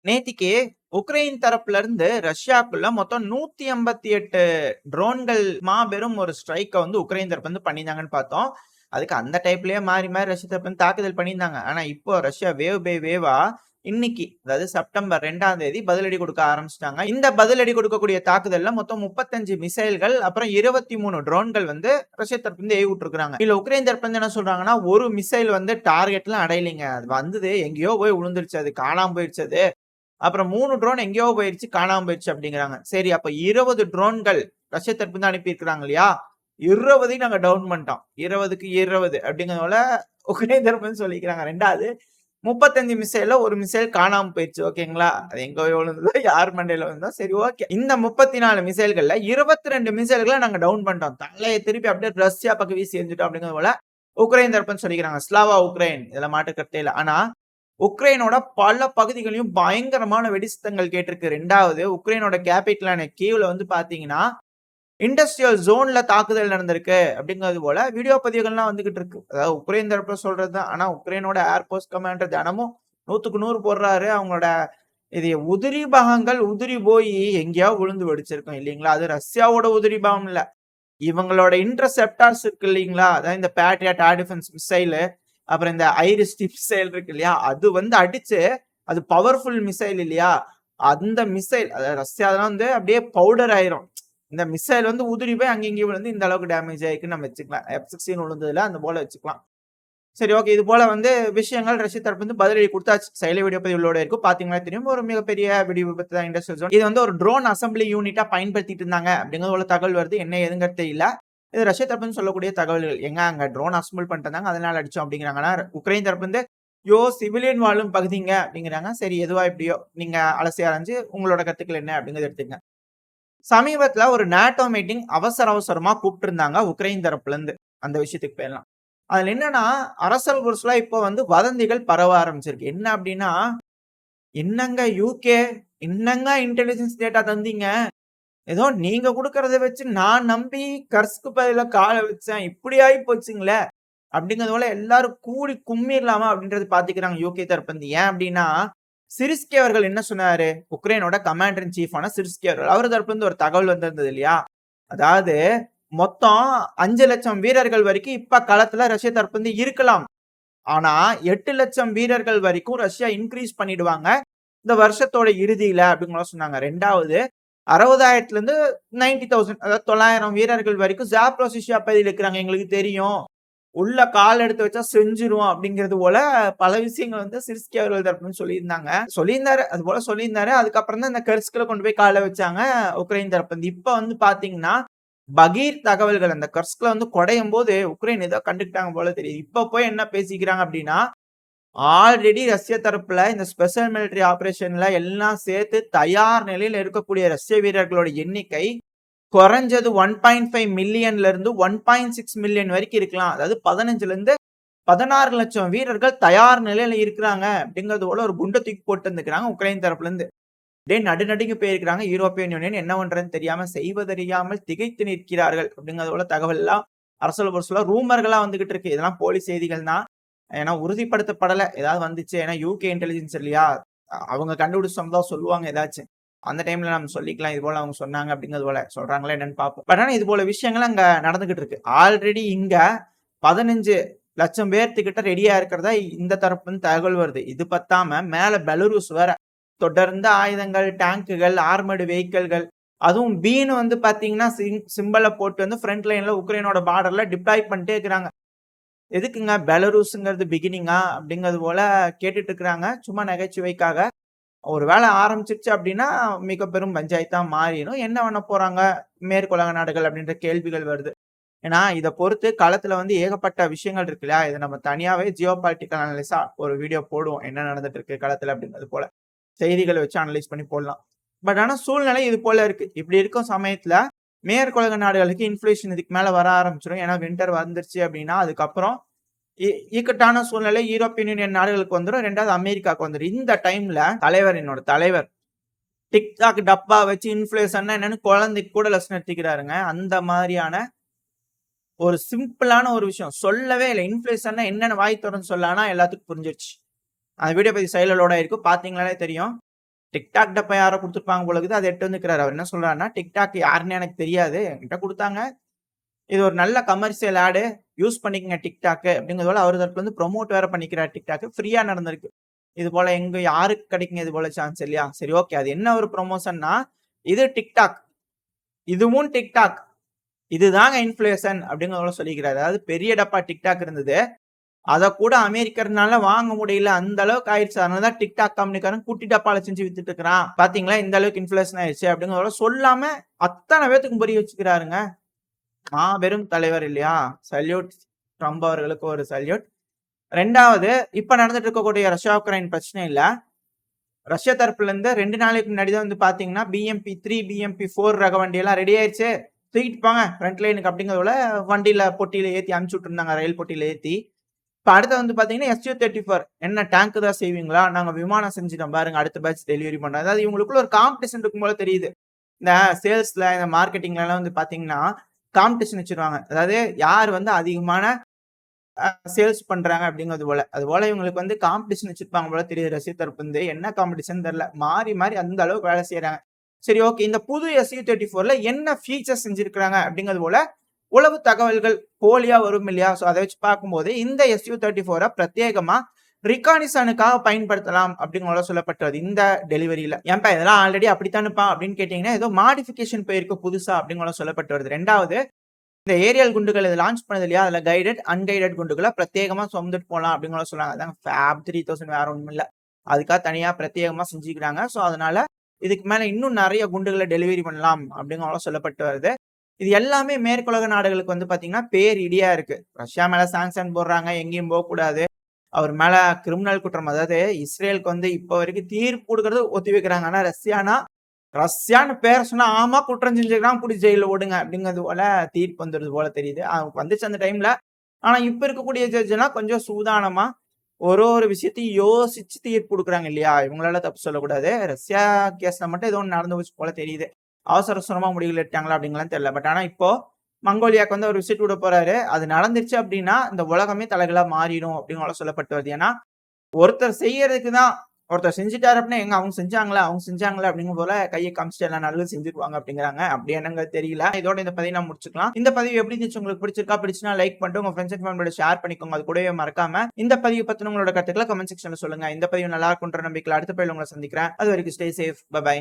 நேத்திக்கு உக்ரைன் தரப்புல இருந்து ரஷ்யாக்குள்ள மொத்தம் 158 ட்ரோன்கள் மாபெரும் ஒரு ஸ்ட்ரைக்க வந்து உக்ரைன் தரப்பு வந்து பண்ணியிருந்தாங்கன்னு பார்த்தோம். அதுக்கு அந்த டைப்லயே மாறி மாறி ரஷ்யா தரப்பு வந்து தாக்குதல் பண்ணியிருந்தாங்க. ஆனா இப்போ ரஷ்யா வேவ் பை வேவா இன்னைக்கு, அதாவது செப்டம்பர் 2ஆம் தேதி பதிலடி கொடுக்க ஆரம்பிச்சிட்டாங்க. இந்த பதிலடி கொடுக்கக்கூடிய தாக்குதல்ல மொத்தம் 35 மிசைல்கள் அப்புறம் 23 ட்ரோன்கள் வந்து ரஷ்யா தரப்பு வந்து ஏவி விட்டுருக்காங்க. இல்ல உக்ரைன் தரப்பு வந்து என்ன சொல்றாங்கன்னா, ஒரு மிசைல் வந்து டார்கெட்லாம் அடையலைங்க, அது வந்தது எங்கேயோ போய் விழுந்துருச்சு, அது காணாம போயிடுச்சு. அது அப்புறம் 3 ட்ரோன் எங்கேயோ போயிருச்சு, காணாம போயிருச்சு அப்படிங்கிறாங்க. சரி, அப்ப 20 ட்ரோன்கள் ரஷ்ய தரப்பு தான் அனுப்பி இருக்காங்க இல்லையா, 20 நாங்க டவுன் பண்ணிட்டோம். 20க்கு 20 அப்படிங்கறதுனால உக்ரைன் தரப்புன்னு சொல்லிக்கிறாங்க. 2வது 35 மிசைல்ல ஒரு மிசைல் காணாம போயிருச்சு. ஓகேங்களா, அது எங்க விழுந்ததோ யார் மண்டையில விழுந்தோ சரி ஓகே. இந்த 34 மிசைல்கள்ல 22 மிசைல்களை நாங்க டவுன் பண்ணிட்டோம், தலையை திருப்பி அப்படியே ரஷ்யா பக்கம் வீசி எரிஞ்சிட்டோம் அப்படிங்கிறது போல உக்ரைன் தரப்புன்னு சொல்லிக்கிறாங்க. ஸ்லாவா உக்ரைன், இதுல மாட்டு கருத்தே இல்ல. ஆனா உக்ரைனோட பல பகுதிகளையும் பயங்கரமான வெடிசத்தங்கள் கேட்டிருக்கு. 2வது உக்ரைனோட கேபிட்டலான கீவ்ல வந்து பாத்தீங்கன்னா இண்டஸ்ட்ரியல் ஜோன்ல தாக்குதல் நடந்திருக்கு அப்படிங்கிறது போல வீடியோ பதிவுகள்லாம் வந்துகிட்டு இருக்கு. அதாவது உக்ரைன் தரப்புல சொல்றதுதான். ஆனா உக்ரைனோட ஏர்போர்ட் கமாண்டர் தினமும் 100க்கு 100 போடுறாரு. அவங்களோட இது உதிரி பாகங்கள் உதிரி போய் எங்கேயோ விழுந்து வெடிச்சிருக்கும் இல்லைங்களா. அது ரஷ்யாவோட உதிரி பாகம் இல்ல, இவங்களோட இன்டர்செப்டார்ஸ் இருக்கு இல்லைங்களா. அதாவது இந்த பேட்ரியாட் ஏர் டிஃபென்ஸ் மிசைல் அப்புறம் இந்த ஐரிஸ் மிசைல் இருக்கு இல்லையா, அது வந்து அடிச்சு, அது பவர்ஃபுல் மிசைல் இல்லையா, அந்த மிசைல் அதாவது ரஷ்யா வந்து அப்படியே பவுடர் ஆயிரும். இந்த மிசைல் வந்து உதிரி போய் அங்கேயும் விழுந்து இந்த அளவுக்கு டேமேஜ் ஆயிருக்கு நம்ம வச்சுக்கலாம். F-16 விழுந்ததுல அந்த போல வச்சுக்கலாம். சரி ஓகே, இது போல வந்து விஷயங்கள் ரஷ்ய தரப்பு வந்து பதிலடி கொடுத்தாச்சு. செயலி வீடியோ பதிவுகளோட இருக்கும், பாத்தீங்கன்னா தெரியும். ஒரு மிகப்பெரிய வெடி விபத்து தான் இண்டஸ்ட்ரியல் ஜோன். இது வந்து ஒரு ட்ரோன் அசம்பிளி யூனிட்டா பயன்படுத்திட்டு இருந்தாங்க அப்படிங்கிற தகவல் வருது. என்ன எதுங்கிறது தெரியல. இது ரஷ்ய தரப்புன்னு சொல்லக்கூடிய தகவல்கள். எங்க அங்க ட்ரோன் அசம்பிள் பண்ணிட்டு இருந்தாங்க, அதனால அடிச்சோம் அப்படிங்கிறாங்க. ஆனா உக்ரைன் தரப்பு வந்து சிவிலியன் வாழும் பகுதிங்க அப்படிங்கிறாங்க. சரி, எதுவா எப்படியோ நீங்க அலசி ஆராய்ஞ்சு உங்களோட கருத்துக்கள் என்ன அப்படிங்கறத எடுத்துங்க. சமீபத்துல ஒரு நாட்டோ மீட்டிங் அவசரமா கூப்பிட்டு இருந்தாங்க உக்ரைன் தரப்புல இருந்து. அந்த விஷயத்துக்கு போயிடலாம். அதுல என்னன்னா, அரசல் புரசலா இப்போ வந்து வதந்திகள் பரவ ஆரம்பிச்சிருக்கு. என்ன அப்படின்னா, என்னங்க யூகே, என்னங்க இன்டெலிஜென்ஸ் டேட்டா தந்தீங்க, ஏதோ நீங்க குடுக்கறத வச்சு நான் நம்பி கர்ஸ்க்கு பதிலா கால வச்சேன், இப்படி ஆகி போச்சுங்களே அப்படிங்கறது போல எல்லாரும் கூடி கும்மிடலாமா அப்படின்றது பாத்துக்கிறாங்க யூகே தரப்பு இருந்து. ஏன் அப்படின்னா, சிரிஸ்கி அவர்கள் என்ன சொன்னாரு, உக்ரைனோட கமாண்டர் இன் சீஃபான சிரிஸ்கி அவர்கள், அவர் தரப்புல இருந்து ஒரு தகவல் வந்திருந்தது இல்லையா. அதாவது மொத்தம் 5 லட்சம் வீரர்கள் வரைக்கும் இப்ப களத்துல ரஷ்ய தரப்பு வந்து இருக்கலாம். ஆனா 8 லட்சம் வீரர்கள் வரைக்கும் ரஷ்யா இன்க்ரீஸ் பண்ணிடுவாங்க இந்த வருஷத்தோட இறுதியில அப்படிங்கிற சொன்னாங்க. 2வது 60,000ல இருந்து 90,000, அதாவது 900 வீரர்கள் வரைக்கும் ஜாப்ரோசியா பகுதியில் இருக்கிறாங்க, எங்களுக்கு தெரியும், உள்ள கால் எடுத்து வச்சா செஞ்சிருவோம் அப்படிங்கிறது போல பல விஷயங்கள் வந்து சிரிஸ்கி அவர்கள் தரப்புன்னு சொல்லியிருந்தாரு. அது போல சொல்லியிருந்தாரு. அதுக்கப்புறம் தான் இந்த கர்ஸ்க்ல கொண்டு போய் கால வச்சாங்க உக்ரைன் தரப்பு. இப்ப வந்து பாத்தீங்கன்னா பகீர் தகவல்கள் அந்த கர்ஸ்க்ல வந்து குடையும் போது உக்ரைன் ஏதோ கண்டுக்கிட்டாங்க போல தெரியுது. இப்ப போய் என்ன பேசிக்கிறாங்க அப்படின்னா, ஆல்ரெடி ரஷ்ய தரப்புல இந்த ஸ்பெஷல் மிலிட்டரி ஆபரேஷன்ல எல்லாம் சேர்த்து தயார் நிலையில் இருக்கக்கூடிய ரஷ்ய வீரர்களோட எண்ணிக்கை குறைஞ்சது 1.5 மில்லியன்ல இருந்து 1.6 மில்லியன் வரைக்கும் இருக்கலாம். அதாவது 15ல இருந்து 16 லட்சம் வீரர்கள் தயார் நிலையில இருக்கிறாங்க அப்படிங்கிறது போல ஒரு குண்டை தூக்கி போட்டு இருந்துக்கிறாங்க உக்ரைன் தரப்புல இருந்து. நடுநடுங்கி போயிருக்கிறாங்க. யூரோப்பியன் யூனியன் என்ன பண்றதுன்னு தெரியாம செய்வதறியாமல் திகைத்து நிற்கிறார்கள் அப்படிங்கிறது போல தகவல் எல்லாம் அரசல் புரசலா ரூமர்களா வந்துகிட்டு இருக்கு. இதெல்லாம் போலி செய்திகள் தான், ஏன்னா உறுதிப்படுத்தப்படல. ஏதாவது வந்துச்சு, ஏன்னா யூகே இன்டெலிஜென்ஸ் இல்லையா, அவங்க கண்டுபிடிச்சதான் சொல்லுவாங்க ஏதாச்சும். அந்த டைம்ல நம்ம சொல்லிக்கலாம் இது போல அவங்க சொன்னாங்க அப்படிங்கிறது போல சொல்றாங்களா என்னன்னு பார்ப்போம். பட் ஆனா இது போல விஷயங்கள் அங்க நடந்துகிட்டு இருக்கு. ஆல்ரெடி இங்க 15 லட்சம் பேர்த்துக்கிட்ட ரெடியா இருக்கிறதா இந்த தரப்புன்னு தகவல் வருது. இது பத்தாம மேல பெலருஸ் வேற தொடர்ந்து ஆயுதங்கள், டேங்குகள், ஆர்மடு வெஹிக்கிள்கள், அதுவும் பீனு வந்து பாத்தீங்கன்னா சிம்பலை போட்டு வந்து ஃப்ரண்ட் லைன்ல உக்ரைனோட பார்டர்ல டிப்ளாய் பண்ணிட்டே இருக்கிறாங்க. எதுக்குங்க, பெலருஸ்ங்கிறது பிகினிங்கா அப்படிங்கிறது போல கேட்டுட்டு இருக்கிறாங்க, சும்மா நகைச்சுவைக்காக. ஒரு வேலை ஆரம்பிச்சிருச்சு அப்படின்னா மிக பெரும் பஞ்சாயத்தா மாறிடும். என்ன பண்ண போறாங்க மேற்குலக நாடுகள் அப்படின்ற கேள்விகள் வருது. ஏன்னா இதை பொறுத்து களத்துல வந்து ஏகப்பட்ட விஷயங்கள் இருக்கு இல்லையா. இதை நம்ம தனியாவே ஜியோ பாலிட்டிக்கல் அனலிஸா ஒரு வீடியோ போடுவோம், என்ன நடந்துட்டு இருக்கு களத்துல அப்படிங்கிறது போல செய்திகளை வச்சு அனலைஸ் பண்ணி போடலாம். பட் ஆனா சூழ்நிலை இது போல இருக்கு. இப்படி இருக்கும் சமயத்துல மேற்குலக நாடுகளுக்கு இன்ஃபிளேஷன் இதுக்கு மேல வர ஆரம்பிச்சிடும். ஏன்னா வின்டர் வந்துருச்சு அப்படின்னா அதுக்கப்புறம் இக்கட்டான சூழ்நிலை யூரோப்பியன் யூனியன் நாடுகளுக்கு வந்துடும், 2வது அமெரிக்காவுக்கு வந்துடும். இந்த டைம்ல என்னோட தலைவர் டிக்டாக் டப்பா வச்சு இன்ஃபிளேஷன் என்னன்னு குழந்தைக்கு கூட லெசன் எடுத்துக்கிறாருங்க. அந்த மாதிரியான ஒரு சிம்பிளான ஒரு விஷயம் சொல்லவே இல்லை. இன்ஃபிளேஷன் என்னன்னு வாய் தொடர்ந்து சொல்லானா எல்லாத்துக்கும் புரிஞ்சிருச்சு. அந்த வீடியோ பத்தி செயலோட இருக்கும், பாத்தீங்களாலே தெரியும். டிக்டாக் டப்பா யாரோ குடுத்துருப்பாங்க போல இருக்குது. அத எடுத்து வந்துருக்காரு. அவர் என்ன சொல்றாருன்னா, டிக்டாக் யாருன்னு எனக்கு தெரியாது. என்கிட்ட குடுத்தாங்க. இது ஒரு நல்ல கமர்ஷியல் ஆட். யூஸ் பண்ணிக்கங்க டிக்டாக் அப்படிங்கிறது போல அவர் தரப்புல இருந்து ப்ரமோட் வேற பண்ணிக்கிறார் டிக்டாக். ஃப்ரீயா நடந்திருக்கு. இது போல எங்க யாருக்கு கிடைக்குங்க இது போல சான்ஸ் இல்லையா? சரி ஓகே. அது என்ன ஒரு ப்ரமோஷன்னா, இது டிக்டாக். இதுவும் டிக்டாக். இதுதாங்க இன்ஃப்ளூயன்சன் அப்படிங்கிறத போல சொல்லிக்கிறாரு. அதாவது பெரிய டப்பா டிக்டாக் இருந்தது. அத கூட அமெரிக்கர்னால வாங்க முடியல. அந்த அளவுக்கு ஆயிடுச்சு. அதனால தான் டிக்டாக் கம்பெனிக்காரன் குட்டி டப்பால செஞ்சு வித்துட்டு இருக்கிறான். பாத்தீங்களா இந்த அளவுக்கு இன்ஃப்ளூயன்ஸ் ஆயிடுச்சு அப்படிங்கிறத சொல்லாம அத்தனை பேத்துக்கும் புரிய வச்சுக்கிறாருங்க. மாபெரும் தலைவர் இல்லையா? சல்யூட் ட்ரம்ப் அவர்களுக்கு ஒரு சல்யூட். 2வது இப்ப நடந்துட்டு இருக்கக்கூடிய ரஷ்யா உக்ரைன் பிரச்சனையில ரஷ்யா தரப்புல இருந்து 2 நாளைக்கு முன்னாடி தான் வந்து பாத்தீங்கன்னா BMP-3, BMP-4 ரக வண்டி எல்லாம் ரெடி ஆயிடுச்சு. தூக்கிட்டு போங்க ஃப்ரண்ட் லைனுக்கு அப்படிங்கிறதுல வண்டியில பொட்டியில ஏத்தி அனுப்பிச்சு விட்டுருந்தாங்க. ரயில் பொட்டியில ஏத்தி. இப்ப அடுத்து வந்து பாத்தீங்கன்னா SU-34 என்ன டேங்க் தான் செய்வீங்களா? நாங்க விமானம் செஞ்சுட்டோம் பாருங்க. அடுத்த பேட்ச் டெலிவரி பண்றோம். அதாவது இவங்களுக்குள்ள ஒரு காம்படிஷன் இருக்கும் போல தெரியுது. இந்த சேல்ஸ்ல இந்த மார்க்கெட்டிங்ல எல்லாம் வந்து பாத்தீங்கன்னா காம்படிஷன் வச்சிருவாங்க. அதாவது யார் வந்து அதிகமான சேல்ஸ் பண்றாங்க அப்படிங்கிறது போல. அது போல இவங்களுக்கு வந்து காம்படிஷன் வச்சிருப்பாங்க போல தெரியுது ரஷ்ய தரப்பு இருந்து. என்ன காம்படிஷன் தெரியல. மாறி மாறி அந்த அளவுக்கு வேலை செய்யறாங்க. சரி ஓகே. இந்த புது SU-34ல என்ன ஃபீச்சர்ஸ் செஞ்சிருக்காங்க அப்படிங்கிறது போல உளவு தகவல்கள் போலியா வரும் இல்லையா? சோ அத வச்சு பார்க்கும்போது இந்த SU-34 பிரத்யேகமா ரிகானிசனுக்காக பயன்படுத்தலாம் அப்படிங்கிற சொல்லப்பட்டது இந்த டெலிவரியில. ஏன்பா இதெல்லாம் ஆல்ரெடி அப்படித்தானுப்பா அப்படின்னு கேட்டீங்கன்னா ஏதோ மாடிஃபிகேஷன் போயிருக்கு புதுசா அப்படிங்கிற சொல்லப்பட்டு வருது. 2வது இந்த ஏரியல் குண்டுகள் இத லான்ச் பண்ணது இல்லையா? அதுல கைடட், அன்கைடட் குண்டுகள பிரத்யேகமா சுமந்துட்டு போலாம் அப்படின்னு சொன்னாங்க. அதாங்க FAB 3000 வேற ஒண்ணும் இல்ல. அதுக்காக தனியா பிரத்யேகமா செஞ்சுக்கிறாங்க. சோ அதனால இதுக்கு மேல இன்னும் நெறைய குண்டுகள டெலிவரி பண்ணலாம் அப்படிங்கிற சொல்லப்பட்டு வருது. இது எல்லாமே மேற்குலக நாடுகளுக்கு வந்து பாத்தீங்கன்னா பேர் இடியா இருக்கு. ரஷ்யா மேல சாங்ஷன் போடுறாங்க. எங்கேயும் போகக்கூடாது. அவர் மேல கிரிமினல் குற்றம் அதாவது இஸ்ரேலுக்கு வந்து இப்ப வரைக்கும் தீர்ப்பு குடுக்கறது ஒத்தி வைக்கிறாங்க. ஆனா ரஷ்யான்னு பேர சொன்னா ஆமா குற்றம் செஞ்சிருக்கான் புடிச்சு ஜெயில ஓடுங்க அப்படிங்கிறது போல தீர்ப்பு வந்துருது போல தெரியுது. வந்துச்சு அந்த டைம்ல. ஆனா இப்ப இருக்கக்கூடிய ஜட்ஜ்லாம் கொஞ்சம் சூதானமா ஒரு விஷயத்தையும் யோசிச்சு தீர்ப்பு குடுக்குறாங்க இல்லையா? இவங்களால தப்பு சொல்லக்கூடாது. ரஷ்யா கேஸ்ல மட்டும் ஏதோ ஒண்ணு நடந்து போச்சு போல தெரியுது. அவசர அவசரமா முடிவுகள் எடுத்தாங்களா அப்படிங்கலாம் தெரியல. பட் ஆனா இப்போ மங்கோலியாக்கு வந்து ஒரு விசிட் விட போறாரு. அது நடந்துருச்சு அப்படின்னா இந்த உலகமே தலைகீழா மாறிடும் அப்படின்னு சொல்லப்பட்டு வருது. ஏன்னா ஒருத்தர் செய்யறதுக்கு தான் ஒருத்தர் செஞ்சுட்டாரு அப்படின்னா எங்க அவங்க செஞ்சாங்களா அப்படிங்கும் போல கையை காமிச்சிட்டு எல்லாம் நல்லது செஞ்சிருவாங்க அப்படிங்கிறாங்க. அப்படி என்னங்க தெரியல. இதோட இந்த பதிவை நான் முடிச்சுக்கலாம். இந்த பதிவு எப்படி இருந்துச்சு உங்களுக்கு பிடிச்சிருக்கா? பிடிச்சுனா லைக் பண்ணிட்டு உங்க ஃப்ரெண்ட்ஸ் அண்ட் ஃபேமிலியோட ஷேர் பண்ணிக்கோங்க. அது கூடவே மறக்காம இந்த பதிவு பத்தின உங்களோட கருத்துக்களை கமெண்ட் செக்ஷன்ல சொல்லுங்க. இந்த பதிவு நல்லா இருக்குன்ற நம்பிக்கையில அடுத்த பதிவில் உங்களை சந்திக்கிறேன். அது வரைக்கும் ஸ்டே சேஃப். பை.